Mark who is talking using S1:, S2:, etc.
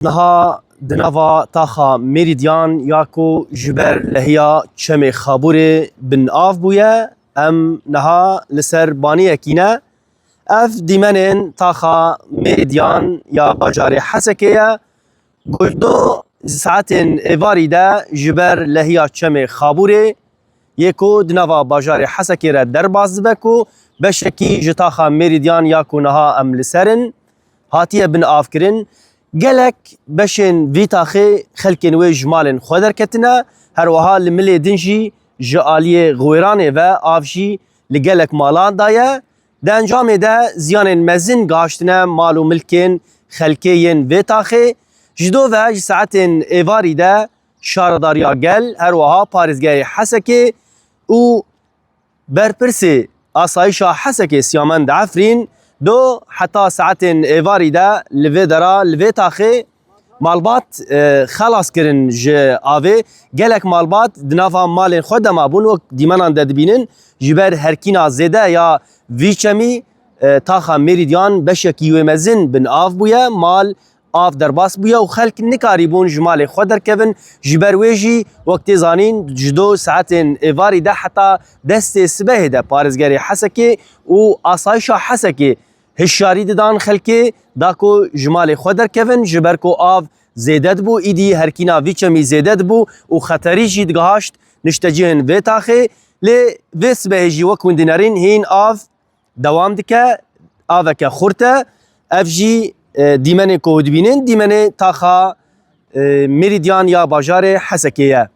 S1: نها دنوا تاخا ميريديان ياكو جبر لهيا چمي خابوري بن آف بويا ام نها لسر بانية كينا اف ديمنين تاخا ميريديان يا باجاري حسكيا گوشدو ساعتين ايواري دا جبر لهيا چمي خابوري يكو دنوا باجاري حسكي را درباز بكو بشكي جتاخا ميريديان ياكو نها ام لسرن هاتيه بن آف كرن gelek beşên vî taxê xelkên wê ji malên xwe derketine her wiha li milê din jî ji aliyê xwêranê ve av jî li gelek malan da ye. Di encamê de ziyanên mezin gaştine mal û milkên xelkê yên vê taxê. Ji do ve ji saetên êvarî de şaredariya gel her wiha parêzgehê Hesekê û berpirsê asayişa Hesekê Siyamend Efrîn دو حتی ساعتين ایواری دا لوی درا لوی تاخی مالبات خلاص کرن ج آوی گلک مالبات دنافا مالین خود ما بون و دیمنان دادبینن جبر هرکینا زیده یا ویچمی تاخا مریدیان بشکی و مزن بن آف بویا مال آف در باس بویا و خلق نکاری بون جمال خود در کبن جبر ویجی وقت زانین جدو ساعتين ایواری دا حتی دست سبه دا پارزگری حسکی و آسایشا حسکی هشاری دان خلکی داکو جمال خود در کبن جبر کو آف زیدت بو ایدی هرکینا ویچمی زیدت بو و خطری جید گهاشت نشتجین وی تاخی لی ویس بهجی وکون دینارین هین آف دوام دکه آف که خورته اف جی دیمن کو دبینن دیمن تاخا مریدیان یا باجار حسکیه